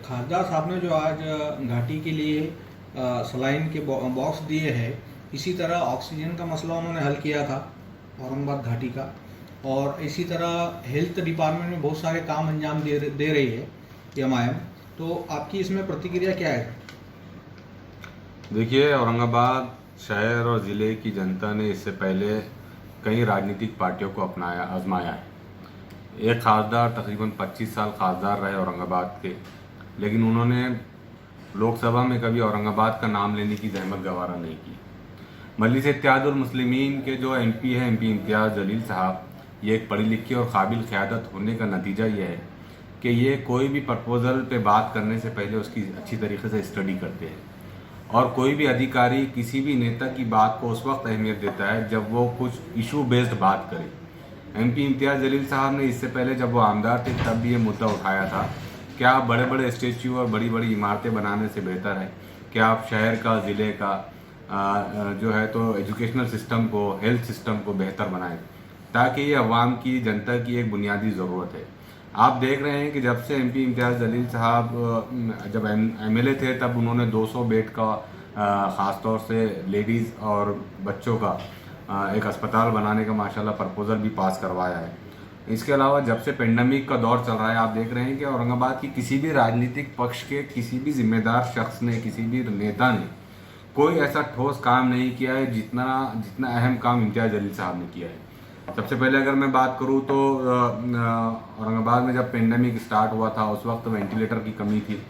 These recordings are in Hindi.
खासदार साहब ने जो आज घाटी के लिए सलाइन के बॉक्स दिए हैं, इसी तरह ऑक्सीजन का मसला उन्होंने हल किया था औरंगाबाद घाटी का, और इसी तरह हेल्थ डिपार्टमेंट में बहुत सारे काम अंजाम दे रही है एमआईएम। तो आपकी इसमें प्रतिक्रिया क्या है? देखिए, औरंगाबाद शहर और ज़िले की जनता ने इससे पहले कई राजनीतिक पार्टियों को आजमाया है। एक खासदार तकरीबन 25 साल खासदार रहे औरंगाबाद के, लेकिन उन्होंने लोकसभा में कभी औरंगाबाद का नाम लेने की जहमत गवारा नहीं की। मजलिस इत्तेहादुल मुस्लिमीन के जो एमपी हैं, एमपी इम्तियाज़ जलील साहब, ये एक पढ़ी लिखी और काबिल क़यादत होने का नतीजा ये है कि ये कोई भी प्रपोज़ल पे बात करने से पहले उसकी अच्छी तरीके से स्टडी करते हैं, और कोई भी अधिकारी किसी भी नेता की बात को उस वक्त अहमियत देता है जब वो कुछ इशू बेस्ड बात करे। एमपी इम्तियाज़ जलील साहब ने इससे पहले जब वो आमदार थे तब भी ये मुद्दा उठाया था कि आप बड़े बड़े स्टेच्यू और बड़ी बड़ी इमारतें बनाने से बेहतर है कि आप शहर का, ज़िले का जो है तो एजुकेशनल सिस्टम को, हेल्थ सिस्टम को बेहतर बनाएं, ताकि ये अवाम की, जनता की एक बुनियादी ज़रूरत है। आप देख रहे हैं कि जब से एमपी इम्तियाज़ जलील साहब जब एमएलए थे तब उन्होंने 200 बेड का ख़ास तौर से लेडीज़ और बच्चों का एक अस्पताल बनाने का माशाल्लाह प्रपोज़ल भी पास करवाया है। इसके अलावा जब से पेंडेमिक का दौर चल रहा है, आप देख रहे हैं कि औरंगाबाद की किसी भी राजनीतिक पक्ष के किसी भी जिम्मेदार शख्स ने, किसी भी नेता ने कोई ऐसा ठोस काम नहीं किया है जितना अहम काम इम्तियाज़ जलील साहब ने किया है। सबसे पहले अगर मैं बात करूं तो औरंगाबाद में जब पेंडेमिक स्टार्ट हुआ था उस वक्त वेंटिलेटर की कमी थी।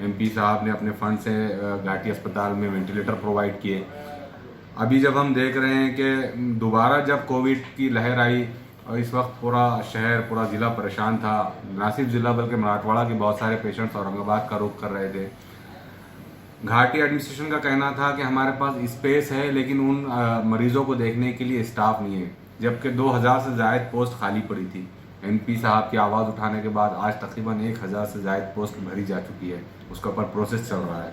एमपी साहब ने अपने फंड से घाटी अस्पताल में वेंटिलेटर प्रोवाइड किए। अभी जब हम देख रहे हैं कि दोबारा जब कोविड की लहर आई और इस वक्त पूरा शहर, पूरा ज़िला परेशान था, ना सिर्फ ज़िला बल्कि मराठवाड़ा के बहुत सारे पेशेंट्स औरंगाबाद का रुख कर रहे थे। घाटी एडमिनिस्ट्रेशन का कहना था कि हमारे पास स्पेस है लेकिन उन मरीजों को देखने के लिए स्टाफ नहीं है, जबकि 2000 से ज़ायद पोस्ट खाली पड़ी थी। एमपी साहब की आवाज़ उठाने के बाद आज तकरीबन 1000 से ज़ायद पोस्ट भरी जा चुकी है, उसके ऊपर प्रोसेस चल रहा है।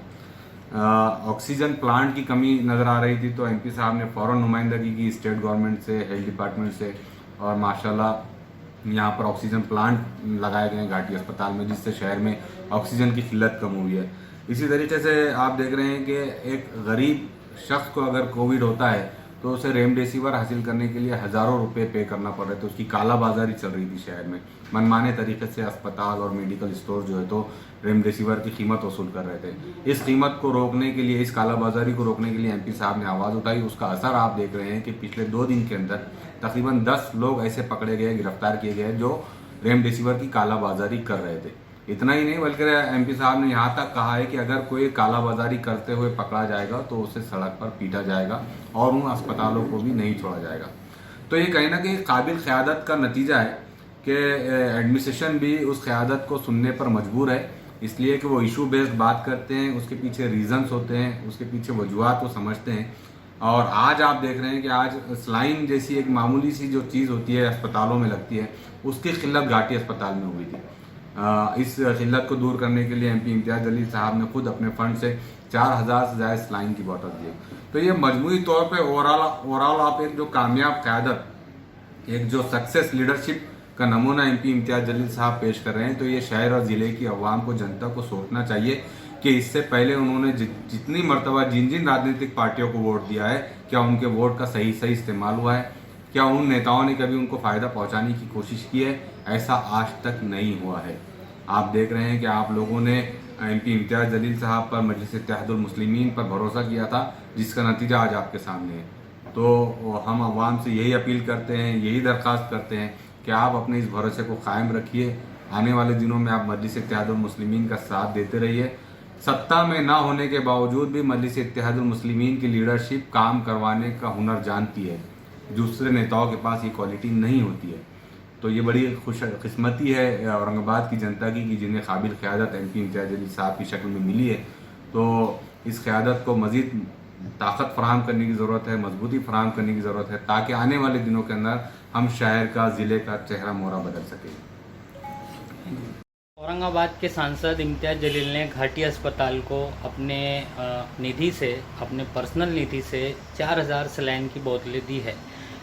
ऑक्सीजन प्लांट की कमी नज़र आ रही थी तो एमपी साहब ने फ़ौरन नुमाइंदगी की स्टेट गवर्नमेंट से, हेल्थ डिपार्टमेंट से, और माशाल्लाह यहाँ पर ऑक्सीजन प्लांट लगाए गए हैं घाटी अस्पताल में, जिससे शहर में ऑक्सीजन की किल्लत कम हुई है। इसी तरीके से आप देख रहे हैं कि एक गरीब शख्स को अगर कोविड होता है तो उसे रेमडेसिविर हासिल करने के लिए हज़ारों रुपए पे करना पड़ रहे थे। उसकी कालाबाजारी चल रही थी शहर में, मनमाने तरीके से अस्पताल और मेडिकल स्टोर जो है तो रेमडेसिविर की कीमत वसूल कर रहे थे। इस कीमत को रोकने के लिए, इस कालाबाजारी को रोकने के लिए एमपी साहब ने आवाज़ उठाई। उसका असर आप देख रहे हैं कि पिछले 2 दिन के अंदर तकरीबन 10 लोग ऐसे पकड़े गए, गिरफ्तार किए गए जो रेमडेसिविर की कालाबाजारी कर रहे थे। इतना ही नहीं बल्कि एमपी साहब ने यहाँ तक कहा है कि अगर कोई कालाबाजारी करते हुए पकड़ा जाएगा तो उसे सड़क पर पीटा जाएगा और उन अस्पतालों को भी नहीं छोड़ा जाएगा। तो ये कहीं ना कहीं काबिल क़यादत का नतीजा है कि एडमिनिस्ट्रेशन भी उस क़यादत को सुनने पर मजबूर है, इसलिए कि वो इशू बेस्ड बात करते हैं, उसके पीछे रीजंस होते हैं, उसके पीछे वजूहात को समझते हैं। और आज आप देख रहे हैं कि आज सलाइन जैसी एक मामूली सी जो चीज़ होती है अस्पतालों में लगती है, उसकी किल्लत घाटी अस्पताल में हुई थी। इस किल्लत को दूर करने के लिए एमपी इम्तियाज़ जलील साहब ने खुद अपने फंड से 4000 से ज़्यादा सलाइन की बॉटल दी। तो ये मजमूई तौर पे ओवरऑल आप एक जो कामयाब क़यादत, एक जो सक्सेस लीडरशिप का नमूना एमपी इम्तियाज़ जलील साहब पेश कर रहे हैं, तो ये शहर और ज़िले की अवाम को, जनता को सोचना चाहिए कि इससे पहले उन्होंने जितनी मरतबा जिन राजनीतिक पार्टियों को वोट दिया है, क्या उनके वोट का सही इस्तेमाल हुआ है? क्या उन नेताओं ने कभी उनको फ़ायदा पहुंचाने की कोशिश की है? ऐसा आज तक नहीं हुआ है। आप देख रहे हैं कि आप लोगों ने एमपी इम्तियाज़ जलील साहब पर, मजलिस इत्तेहादुल मुस्लिमीन पर भरोसा किया था, जिसका नतीजा आज आपके सामने है। तो हम अवाम से यही अपील करते हैं, यही दरख्वास्त करते हैं कि आप अपने इस भरोसे को कायम रखिए। आने वाले दिनों में आप मजलिस इत्तेहादुल मुस्लिमीन का साथ देते रहिए। सत्ता में ना होने के बावजूद भी मजलिस इत्तेहादुल मुस्लिमीन की लीडरशिप काम करवाने का हुनर जानती है, दूसरे नेताओं के पास ये क्वालिटी नहीं होती है। तो ये बड़ी खुशकिस्मती है औरंगाबाद की जनता की कि जिन्हें काबिल क़यादत एमपी इम्तियाज़ जलील साहब की शक्ल में मिली है। तो इस क़यादत को मज़ीद ताकत फराहम करने की ज़रूरत है, मजबूती फराहम करने की ज़रूरत है, ताकि आने वाले दिनों के अंदर हम शहर का, ज़िले का चेहरा मोहरा बदल सकें। औरंगाबाद के सांसद इम्तियाज़ जलील ने घाटी अस्पताल को अपने निधि से, अपने पर्सनल निधि से 4000 सलाइन की बोतलें दी है।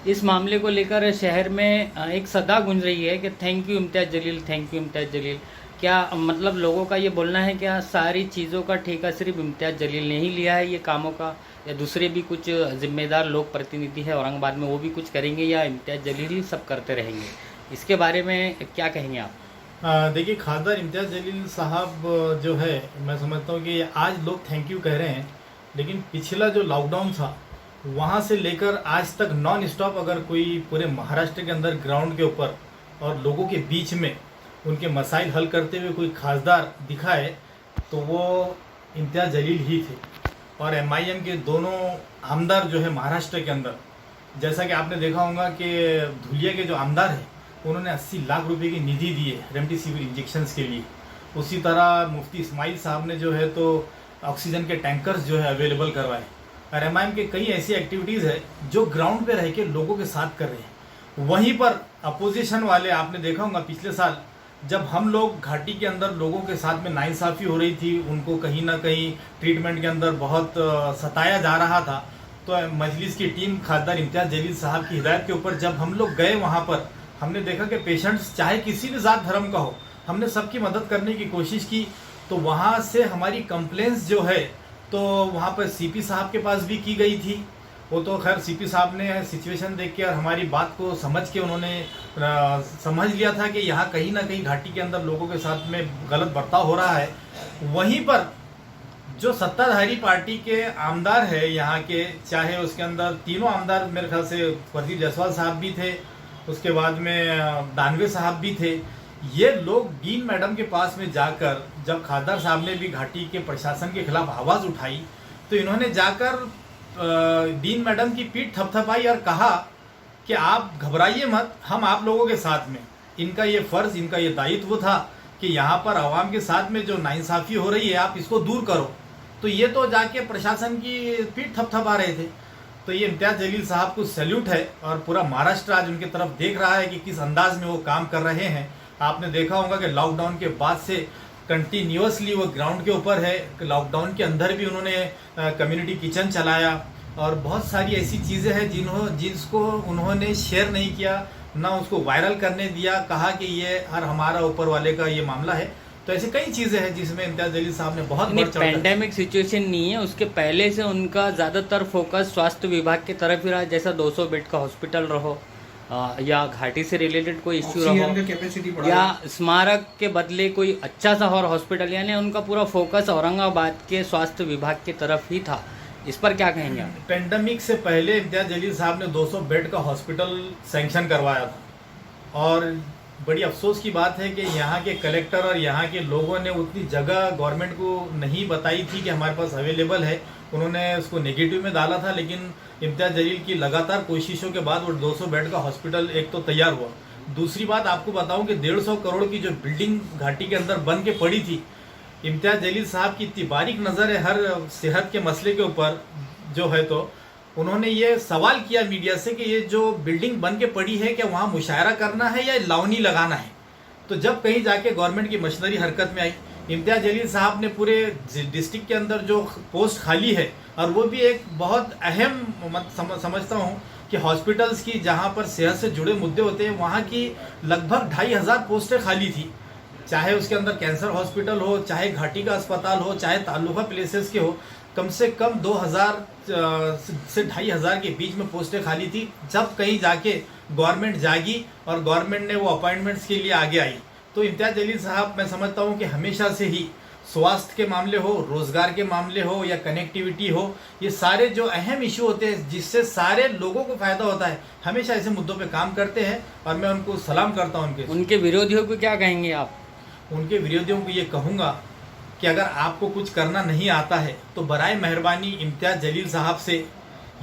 इस मामले को लेकर शहर में एक सदा गूंज रही है कि thank you Imtiaz Jaleel, thank you Imtiaz Jaleel. क्या मतलब लोगों का ये बोलना है क्या सारी चीज़ों का ठेका सिर्फ इम्तियाज़ जलील ने ही लिया है ये कामों का, या दूसरे भी कुछ जिम्मेदार लोग प्रतिनिधि है औरंगाबाद में वो भी कुछ करेंगे, या इम्तियाज़ जलील ही सब करते रहेंगे? इसके बारे में क्या कहेंगे आप? देखिए, खासदार इम्तियाज़ जलील साहब जो है, मैं समझता हूँ कि आज लोग थैंक यू कह रहे हैं, लेकिन पिछला जो लॉकडाउन था वहाँ से लेकर आज तक नॉन स्टॉप अगर कोई पूरे महाराष्ट्र के अंदर ग्राउंड के ऊपर और लोगों के बीच में उनके मसाइल हल करते हुए कोई खासदार दिखा है तो वो इम्तियाज़ जलील ही थे। और MIM के दोनों आमदार जो है महाराष्ट्र के अंदर, जैसा कि आपने देखा होगा कि धुलिया के जो आमदार हैं उन्होंने 80 लाख रुपए की निधि दी है रेमडेसिविर इंजेक्शंस के लिए। उसी तरह मुफ्ती इस्माइल साहब ने जो है तो ऑक्सीजन के टैंकर्स जो है अवेलेबल करवाए। और MIM के कई ऐसी एक्टिविटीज़ है जो ग्राउंड पे रह के लोगों के साथ कर रहे हैं। वहीं पर अपोजिशन वाले, आपने देखा होगा पिछले साल जब हम लोग घाटी के अंदर लोगों के साथ में नाइंसाफ़ी हो रही थी, उनको कहीं ना कहीं ट्रीटमेंट के अंदर बहुत सताया जा रहा था, तो मजलिस की टीम खासदार इम्तियाज़ जलील साहब की हिदायत के ऊपर जब हम लोग गए वहाँ पर, हमने देखा कि पेशेंट्स चाहे किसी भी ज़ात धर्म का हो, हमने सबकी मदद करने की कोशिश की। तो वहाँ से हमारी कंप्लेंट्स जो है तो वहाँ पर CP साहब के पास भी की गई थी। वो तो खैर CP साहब ने सिचुएशन देख के और हमारी बात को समझ के उन्होंने समझ लिया था कि यहाँ कहीं ना कहीं घाटी के अंदर लोगों के साथ में गलत बर्ताव हो रहा है। वहीं पर जो सत्ताधारी पार्टी के आमदार है यहाँ के, चाहे उसके अंदर तीनों आमदार मेरे ख्याल से प्रदीप जायसवाल साहब भी थे, उसके बाद में दानवे साहब भी थे, ये लोग डीन मैडम के पास में जाकर, जब खासदार साहब ने भी घाटी के प्रशासन के खिलाफ आवाज़ उठाई तो इन्होंने जाकर डीन मैडम की पीठ थपथपाई और कहा कि आप घबराइए मत, हम आप लोगों के साथ में। इनका ये फ़र्ज़, इनका ये दायित्व था कि यहाँ पर आवाम के साथ में जो नाइंसाफ़ी हो रही है आप इसको दूर करो। तो ये तो जाके प्रशासन की पीठ थपथपा रहे थे। तो ये इम्तियाज़ जलील साहब को सैल्यूट है और पूरा महाराष्ट्र आज उनकी तरफ देख रहा है कि किस अंदाज में वो काम कर रहे हैं। आपने देखा होगा कि लॉकडाउन के बाद से कंटिन्यूसली वो ग्राउंड के ऊपर है। लॉकडाउन के अंदर भी उन्होंने कम्युनिटी किचन चलाया और बहुत सारी ऐसी चीज़ें हैं जिसको उन्होंने शेयर नहीं किया, ना उसको वायरल करने दिया, कहा कि ये हर हमारा ऊपर वाले का ये मामला है। तो ऐसी कई चीज़ें हैं जिसमें इम्तियाज़ जलील साहब ने बहुत पैंडेमिक सिचुएशन नहीं है, उसके पहले से उनका ज़्यादातर फोकस स्वास्थ्य विभाग की तरफ ही रहा, जैसा 200 बेड का हॉस्पिटल रहो या घाटी से रिलेटेड कोई इश्यू रहो या स्मारक के बदले कोई अच्छा सा और हॉस्पिटल, यानी उनका पूरा फोकस औरंगाबाद के स्वास्थ्य विभाग की तरफ ही था। इस पर क्या कहेंगे आप? पेंडेमिक से पहले इम्तियाज़ जलील साहब ने 200 बेड का हॉस्पिटल सैंक्शन करवाया था और बड़ी अफसोस की बात है कि यहाँ के कलेक्टर और यहाँ के लोगों ने उतनी जगह गवर्नमेंट को नहीं बताई थी कि हमारे पास अवेलेबल है। उन्होंने उसको नेगेटिव में डाला था, लेकिन इम्तियाज़ जलील की लगातार कोशिशों के बाद वो 200 बेड का हॉस्पिटल एक तो तैयार हुआ। दूसरी बात आपको बताऊं कि 150 करोड़ की जो बिल्डिंग घाटी के अंदर बन के पड़ी थी, इम्तियाज़ जलील साहब की इतनी बारीक नज़र है हर सेहत के मसले के ऊपर जो है, तो उन्होंने ये सवाल किया मीडिया से कि ये जो बिल्डिंग बन के पड़ी है क्या वहाँ मुशायरा करना है या लावनी लगाना है। तो जब कहीं जाके गवर्नमेंट की मशीनरी हरकत में आई, इम्तियाज़ जलील साहब ने पूरे डिस्ट्रिक्ट के अंदर जो पोस्ट खाली है, और वो भी एक बहुत अहम समझता हूँ कि हॉस्पिटल्स की जहाँ पर सेहत से जुड़े मुद्दे होते हैं वहाँ की लगभग 2500 पोस्टें खाली थी। चाहे उसके अंदर कैंसर हॉस्पिटल हो, चाहे घाटी का अस्पताल हो, चाहे तालुका प्लेसेस के हो, कम से कम 2000 से 2500 के बीच में पोस्टें खाली थी। जब कहीं जाके गवर्नमेंट जागी और गवर्नमेंट ने वो अपॉइंटमेंट्स के लिए आगे आई, तो इम्तियाज़ जलील साहब, मैं समझता हूँ कि हमेशा से ही स्वास्थ्य के मामले हो, रोजगार के मामले हो या कनेक्टिविटी हो, ये सारे जो अहम इशू होते हैं जिससे सारे लोगों को फायदा होता है, हमेशा ऐसे मुद्दों पे काम करते हैं और मैं उनको सलाम करता हूँ। उनके विरोधियों को क्या कहेंगे आप? उनके विरोधियों को ये कहूँगा कि अगर आपको कुछ करना नहीं आता है तो बराए मेहरबानी इम्तियाज़ जलील साहब से,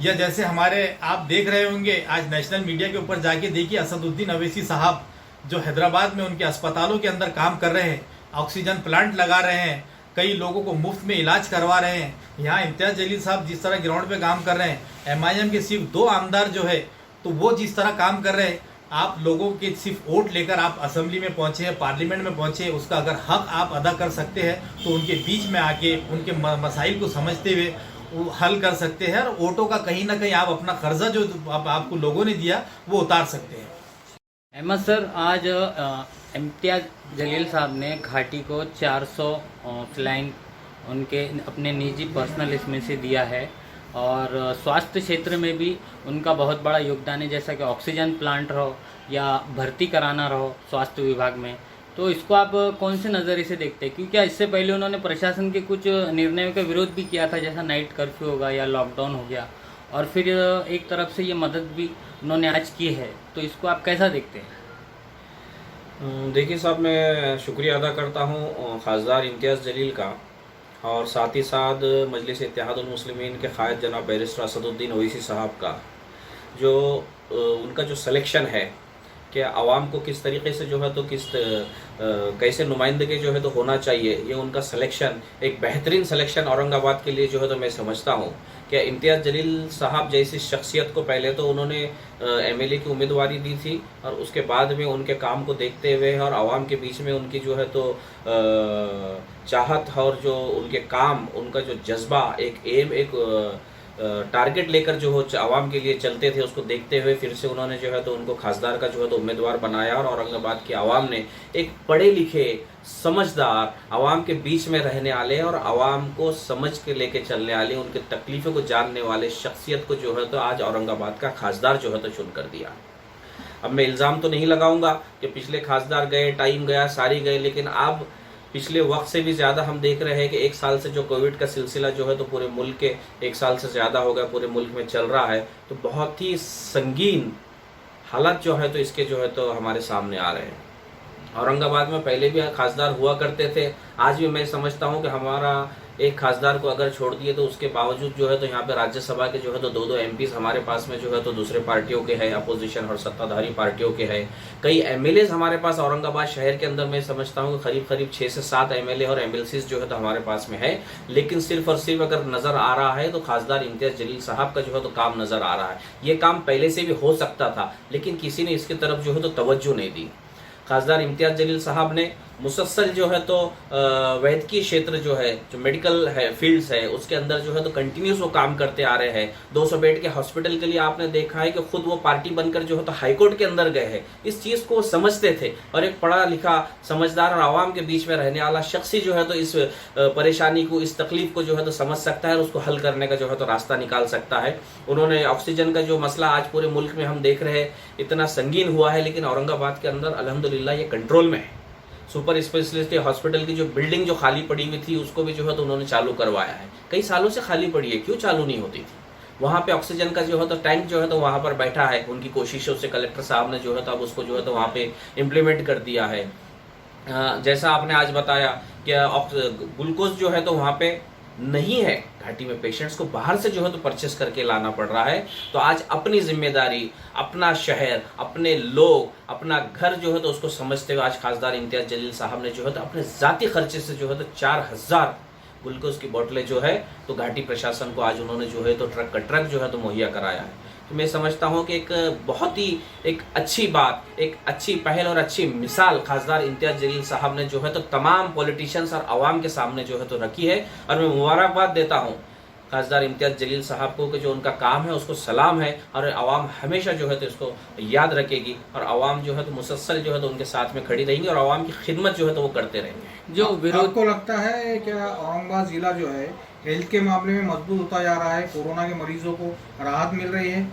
या जैसे हमारे आप देख रहे होंगे आज नेशनल मीडिया के ऊपर जाके देखिए असदुद्दीन अवैसी साहब जो हैदराबाद में उनके अस्पतालों के अंदर काम कर रहे हैं, ऑक्सीजन प्लांट लगा रहे हैं, कई लोगों को मुफ्त में इलाज करवा रहे हैं। यहाँ इम्तियाज़ जलील साहब जिस तरह ग्राउंड पे काम कर रहे हैं, MIM के सिर्फ 2 आमदार जो है तो वो जिस तरह काम कर रहे हैं, आप लोगों के सिर्फ वोट लेकर आप असेंबली में पहुंचे हैं, पार्लियामेंट में पहुंचे, उसका अगर हक आप अदा कर सकते हैं तो उनके बीच में आके उनके मसाइल को समझते हुए हल कर सकते हैं और वोटों का कहीं ना कहीं आप अपना कर्जा जो आपको लोगों ने दिया वो उतार सकते हैं। अहमद सर, आज इम्तियाज़ जलील साहब ने घाटी को 400 सलाइन उनके अपने निजी पर्सनल इसमें से दिया है और स्वास्थ्य क्षेत्र में भी उनका बहुत बड़ा योगदान है, जैसा कि ऑक्सीजन प्लांट रहो या भर्ती कराना रहो स्वास्थ्य विभाग में। तो इसको आप कौन से नज़रिए से देखते हैं? क्योंकि इससे पहले उन्होंने प्रशासन के कुछ निर्णयों का विरोध भी किया था, जैसा नाइट कर्फ्यू होगा या लॉकडाउन हो गया, और फिर एक तरफ से ये मदद भी उन्होंने आज की है। तो इसको आप कैसा देखते हैं? देखिए साहब, मैं शुक्रिया अदा करता हूँ खासदार इम्तियाज़ जलील का और साथ ही साथ मजलिस इत्तेहादुल मुस्लिमीन के क़ायद जनाब बैरिस्टर असदुद्दीन ओवैसी साहब का, जो उनका जो सिलेक्शन है कि आवाम को किस तरीके से जो है तो कैसे नुमाइंदगी जो है तो होना चाहिए, ये उनका सिलेक्शन एक बेहतरीन सिलेक्शन औरंगाबाद के लिए जो है तो मैं समझता हूँ कि इम्तियाज़ जलील साहब जैसी शख्सियत को पहले तो उन्होंने एमएलए की उम्मीदवारी दी थी और उसके बाद में उनके काम को देखते हुए और आवाम के बीच में उनकी जो है तो चाहत और जो उनके काम, उनका जो जज्बा, एक एम, एक टारगेट लेकर जो हो आवाम के लिए चलते थे, उसको देखते हुए फिर से उन्होंने जो है तो उनको खासदार का जो है तो उम्मीदवार बनाया और औरंगाबाद की आवाम ने एक पढ़े लिखे, समझदार, आवाम के बीच में रहने वाले और आवाम को समझ के लेके चलने वाले, उनके तकलीफ़ों को जानने वाले शख्सियत को जो है तो आज औरंगाबाद का खासदार जो है तो चुन कर दिया। अब मैं इल्ज़ाम तो नहीं लगाऊंगा कि पिछले खासदार गए, टाइम गया, सारी गए, लेकिन अब पिछले वक्त से भी ज़्यादा हम देख रहे हैं कि एक साल से जो कोविड का सिलसिला जो है तो पूरे मुल्क के, एक साल से ज़्यादा हो गया पूरे मुल्क में चल रहा है, तो बहुत ही संगीन हालात जो है तो इसके जो है तो हमारे सामने आ रहे हैं। औरंगाबाद में पहले भी खासदार हुआ करते थे, आज भी मैं समझता हूं कि हमारा एक खासदार को अगर छोड़ दिए तो उसके बावजूद जो है तो यहाँ पे राज्यसभा के जो है तो 2-2 एमपीज हमारे पास में जो है तो दूसरे पार्टियों के हैं, अपोजिशन और सत्ताधारी पार्टियों के हैं। कई एमएलएज हमारे पास औरंगाबाद शहर के अंदर मैं समझता हूँ कि करीब 6 से 7 एमएलए और एमएलसीज जो है तो हमारे पास में है, लेकिन सिर्फ और सिर्फ अगर नज़र आ रहा है तो खासदार इम्तियाज़ जलील साहब का जो है तो काम नज़र आ रहा है। ये काम पहले से भी हो सकता था, लेकिन किसी ने इसकी तरफ जो है तो तवज्जो नहीं दी। खासदार इम्तियाज़ जलील साहब ने मुसलसल जो है तो वैद्यकीय क्षेत्र जो है, जो मेडिकल है, फील्ड्स है, उसके अंदर जो है तो कंटिन्यूस वो काम करते आ रहे हैं। 200 बेड के हॉस्पिटल के लिए आपने देखा है कि खुद वो पार्टी बनकर जो है तो हाईकोर्ट के अंदर गए हैं। इस चीज़ को वो समझते थे और एक पढ़ा लिखा, समझदार और आवाम के बीच में रहने वाला शख्स ही जो है तो इस परेशानी को, इस तकलीफ को जो है तो समझ सकता है और उसको हल करने का जो है तो रास्ता निकाल सकता है। उन्होंने ऑक्सीजन का जो मसला आज पूरे मुल्क में हम देख रहे हैं इतना संगीन हुआ है, लेकिन औरंगाबाद के अंदर अल्हम्दुलिल्लाह ये कंट्रोल में है। सुपर स्पेशलिस्ट हॉस्पिटल की जो बिल्डिंग जो खाली पड़ी हुई थी उसको भी जो है तो उन्होंने चालू करवाया है। कई सालों से खाली पड़ी है, क्यों चालू नहीं होती थी? वहाँ पे ऑक्सीजन का जो है तो टैंक जो है तो वहाँ पर बैठा है, उनकी कोशिशों से कलेक्टर साहब ने जो है तो अब उसको जो है तो वहाँ पे इम्प्लीमेंट कर दिया है। जैसा आपने आज बताया कि ग्लूकोज जो है तो वहाँ पे नहीं है घाटी में, पेशेंट्स को बाहर से जो है तो परचेस करके लाना पड़ रहा है। तो आज अपनी जिम्मेदारी, अपना शहर, अपने लोग, अपना घर जो है तो उसको समझते हुए आज खासदार इम्तियाज़ जलील साहब ने जो है तो अपने ज़ाती खर्चे से जो है तो 4000 ग्लूकोज की बोतलें जो है तो घाटी प्रशासन को आज उन्होंने जो है तो ट्रक जो है तो मुहैया कराया है। तो मैं समझता हूँ कि एक बहुत ही एक अच्छी बात, एक अच्छी पहल और अच्छी मिसाल खासदार इम्तियाज़ जलील साहब ने जो है तो तमाम पॉलिटिशियंस और आवाम के सामने जो है तो रखी है। और मैं मुबारकबाद देता हूँ खासदार इम्तियाज़ जलील साहब को कि जो उनका काम है उसको सलाम है और आवाम हमेशा जो है तो इसको याद रखेगी और आवाम जो है तो मुसलसल जो है तो उनके साथ में खड़ी रहेंगी और आवाम की खिदमत जो है तो वो करते रहेंगे। जो विरोध को लगता है क्या औरंगाबाद जिला जो है हेल्थ के मामले में मजबूत होता जा रहा है, कोरोना के मरीजों को राहत मिल रही है?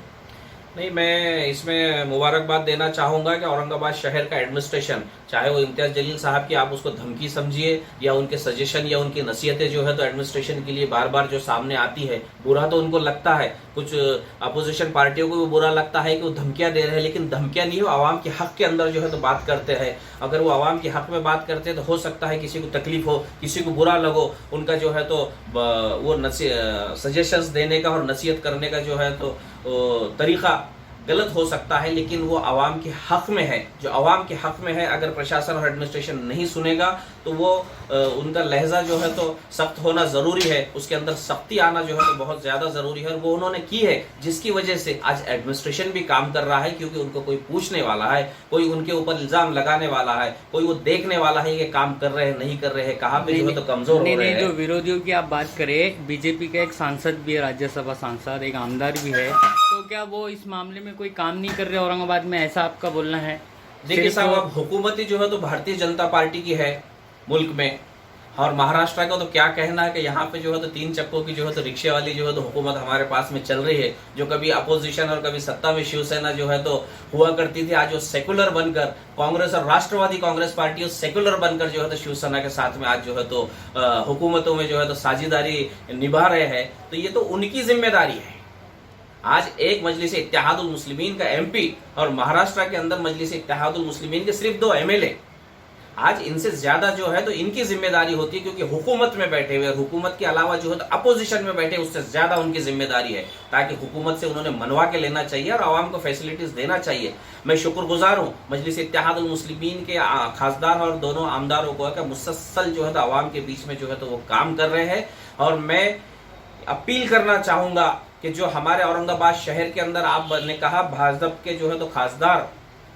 नहीं, मैं इसमें मुबारकबाद देना चाहूँगा कि औरंगाबाद शहर का एडमिनिस्ट्रेशन, चाहे वो इम्तियाज़ जलील साहब की आप उसको धमकी समझिए या उनके सजेशन या उनकी नसीहतें जो है तो एडमिनिस्ट्रेशन के लिए बार बार जो सामने आती है, बुरा तो उनको लगता है, कुछ अपोजिशन पार्टियों को भी बुरा लगता है कि वो धमकियाँ दे रहे हैं, लेकिन धमकियाँ नहीं, वो आवाम के हक के अंदर जो है तो बात करते हैं। अगर वो आवाम के हक में बात करते हैं तो हो सकता है किसी को तकलीफ हो, किसी को बुरा लगो, उनका जो है तो वो सजेशंस देने का और नसीहत करने का जो है तो तरीका गलत हो सकता है, लेकिन वो आवाम के हक में है। जो आवाम के हक में है, अगर प्रशासन और एडमिनिस्ट्रेशन नहीं सुनेगा तो वो उनका लहजा जो है तो सख्त होना ज़रूरी है, उसके अंदर सख्ती आना जो है तो बहुत ज़्यादा ज़रूरी है। और वो उन्होंने की है, जिसकी वजह से आज एडमिनिस्ट्रेशन भी काम कर रहा है, क्योंकि उनको कोई पूछने वाला है, कोई उनके ऊपर इल्ज़ाम लगाने वाला है, कोई वो देखने वाला है कि काम कर रहे हैं, नहीं कर रहे हैं, कहाँ पे जो है तो कमज़ोर हो रहे हैं। जो विरोधियों की आप बात करें, बीजेपी का एक सांसद भी है, राज्यसभा सांसद, एक आमदार भी है, तो क्या वो इस मामले में कोई काम नहीं कर रहे औरंगाबाद में, ऐसा आपका बोलना है? देखिए साहब, अब हुकूमती जो है तो भारतीय जनता पार्टी की है मुल्क में, और महाराष्ट्र का तो क्या कहना है कि यहाँ पे जो है तो 3 चक्कों की जो है तो रिक्शे वाली जो है तो हुकूमत हमारे पास में चल रही है। जो कभी अपोजिशन और कभी सत्ता में शिवसेना जो है तो हुआ करती थी, आज वो सेकुलर बनकर कांग्रेस और राष्ट्रवादी कांग्रेस पार्टी सेकुलर बनकर जो है तो शिवसेना के साथ में आज जो है तो हुकूमतों में जो है तो साझेदारी निभा रहे हैं। तो ये तो उनकी जिम्मेदारी है। आज एक मजलिस इत्तेहादुल मुस्लिमीन का MP और महाराष्ट्र के अंदर मजलिस इत्तेहादुल मुस्लिमीन के सिर्फ 2 MLA, आज इनसे ज्यादा जो है तो इनकी जिम्मेदारी होती है, क्योंकि हुकूमत में बैठे हुए और हुकूमत के अलावा जो है तो अपोजिशन में बैठे, उससे ज्यादा उनकी जिम्मेदारी है, ताकि हुकूमत से उन्होंने मनवा के लेना चाहिए और आवाम को फैसिलिटीज देना चाहिए। मैं शुक्रगुजार हूँ मजलिस इत्तेहादुल मुस्लिमीन के खासदार और दोनों आमदारों को कि मुसलसल जो है तो आवाम के बीच में जो है तो वो काम कर रहे हैं। और मैं अपील करना चाहूंगा कि जो हमारे औरंगाबाद शहर के अंदर आपने कहा भाजपा के जो है तो खासदार,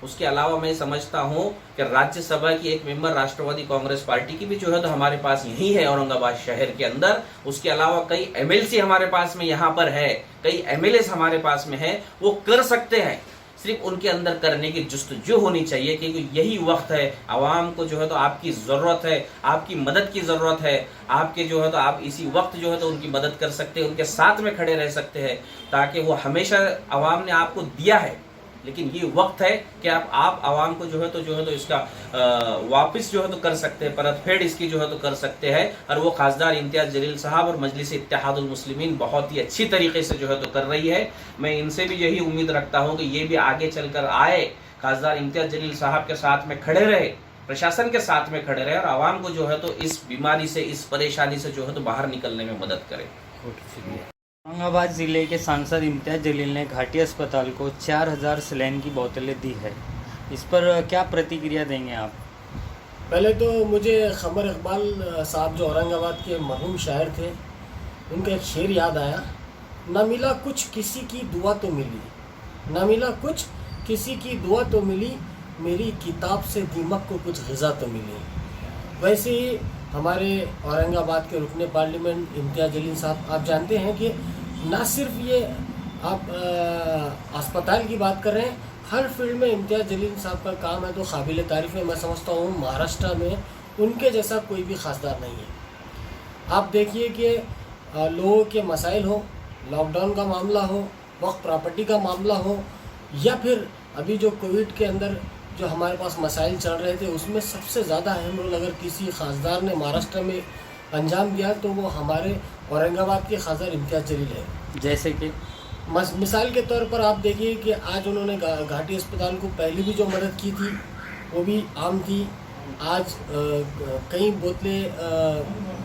उसके अलावा मैं समझता हूं कि राज्यसभा की एक मेंबर राष्ट्रवादी कांग्रेस पार्टी की भी जो है तो हमारे पास यही है औरंगाबाद शहर के अंदर। उसके अलावा कई MLC हमारे पास में यहाँ पर है, कई MLAs हमारे पास में है, वो कर सकते हैं। सिर्फ उनके अंदर करने की जुस्तजू होनी चाहिए, क्योंकि यही वक्त है, आवाम को जो है तो आपकी जरूरत है, आपकी मदद की जरूरत है। आपके जो है तो आप इसी वक्त जो है तो उनकी मदद कर सकते हैं, उनके साथ में खड़े रह सकते हैं, ताकि वो हमेशा आवाम ने आपको दिया है, लेकिन ये वक्त है कि आप आवाम को जो है तो इसका वापस जो है तो कर सकते हैं, परत फेड़ इसकी जो है तो कर सकते हैं। और वो खासदार इम्तियाज जलील साहब और मजलिस इत्तेहादुल मुस्लिमीन बहुत ही अच्छी तरीके से जो है तो कर रही है। मैं इनसे भी यही उम्मीद रखता हूँ कि ये भी आगे चलकर आए, खासदार इम्तियाज जलील साहब के साथ में खड़े रहे, प्रशासन के साथ में खड़े रहे और आवाम को जो है तो इस बीमारी से, इस परेशानी से जो है तो बाहर निकलने में मदद करे। औरंगाबाद जिले के सांसद इम्तियाज जलील ने घाटी अस्पताल को 4000 सलाइन की बोतलें दी है, इस पर क्या प्रतिक्रिया देंगे आप? पहले तो मुझे ख़मर इकबाल साहब जो औरंगाबाद के मरहूम शायर थे, उनका एक शेर याद आया, ना मिला कुछ किसी की दुआ तो मिली, ना मिला कुछ किसी की दुआ तो मिली, मेरी किताब से दीमक को कुछ ग़िज़ा तो मिली। वैसे ही हमारे औरंगाबाद के रुकने पार्लियामेंट इम्तियाज जलील साहब, आप जानते हैं कि ना सिर्फ ये आप अस्पताल की बात कर रहे हैं, हर फील्ड में इम्तियाज जलील साहब का काम है तो काबिल तारीफ़ है। मैं समझता हूँ महाराष्ट्र में उनके जैसा कोई भी खासदार नहीं है। आप देखिए कि लोगों के मसाइल हो, लॉकडाउन का मामला हो, वक्त प्रॉपर्टी का मामला हो, या फिर अभी जो कोविड के अंदर जो हमारे पास मसाइल चल रहे थे, उसमें सबसे ज़्यादा अहम रोल अगर किसी खासदार ने महाराष्ट्र में अंजाम दिया तो वो हमारे औरंगाबाद के खासदार इम्तियाज जलील है। जैसे कि मिसाल के तौर पर आप देखिए कि आज उन्होंने घाटी अस्पताल को पहले भी जो मदद की थी वो भी आम थी, आज कई बोतलें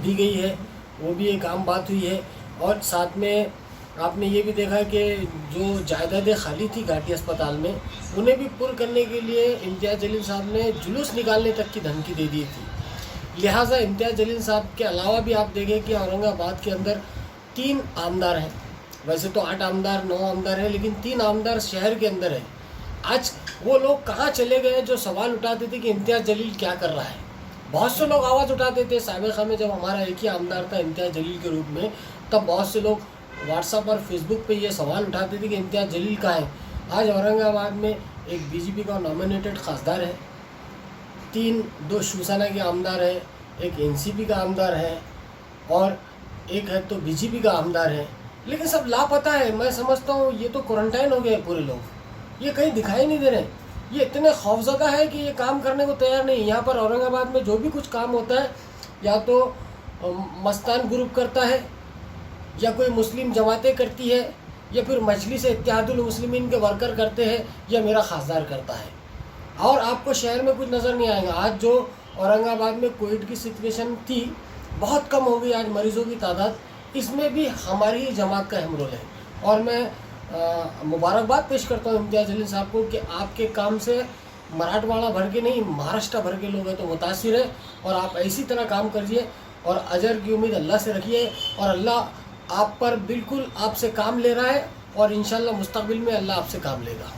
दी गई है, वो भी एक आम बात हुई है। और साथ में आपने ये भी देखा कि जो जायदादें खाली थी घाटी अस्पताल में, उन्हें भी पुर करने के लिए इम्तियाज जलील साहब ने जुलूस निकालने तक की धमकी दे दी थी। लिहाजा इम्तियाज जलील साहब के अलावा भी आप देखें कि औरंगाबाद के अंदर 3 आमदार हैं, वैसे तो 8 आमदार 9 आमदार हैं, लेकिन 3 आमदार शहर के अंदर है। आज वो लोग कहाँ चले गए जो सवाल उठाते थे कि इम्तियाज जलील क्या कर रहा है? बहुत से लोग आवाज़ उठाते थे साबिक़ा में, जब हमारा एक ही आमदार था इम्तियाज जलील के रूप में, तब बहुत से लोग व्हाट्सएप और फेसबुक पे ये सवाल उठाते थे कि इम्तियाज जलील कहाँ है। आज औरंगाबाद में एक बीजेपी का नॉमिनेटेड खासदार है, 2 शिवसेना के आमदार है, एक एनसीपी का आमदार है और एक है तो बीजेपी का आमदार है, लेकिन सब लापता है। मैं समझता हूँ ये तो क्वारंटाइन हो गए पूरे लोग, ये कहीं दिखाई नहीं दे रहे। ये इतने खौफजदा है कि ये काम करने को तैयार नहीं। यहाँ पर औरंगाबाद में जो भी कुछ काम होता है, या तो मस्तान ग्रुप करता है, या कोई मुस्लिम जमातें करती है, या फिर मजलिस इत्तेहादुल मुस्लिमीन के वर्कर करते हैं, या मेरा खासदार करता है, और आपको शहर में कुछ नज़र नहीं आएगा। आज जो औरंगाबाद में कोविड की सिचुएशन थी बहुत कम हो गई, आज मरीज़ों की तादाद, इसमें भी हमारी ही जमात का अहम रोल है। और मैं मुबारकबाद पेश करता हूँ इम्तियाज जलील साहब को कि आपके काम से मराठवाड़ा भर के नहीं, महाराष्ट्र भर के लोग हैं तो मुतासिर है, और आप इसी तरह काम करिए और अजर की उम्मीद अल्लाह से रखिए, और अल्लाह आप पर बिल्कुल आपसे काम ले रहा है, और इंशाल्लाह मुस्तकबिल में अल्लाह आपसे काम लेगा।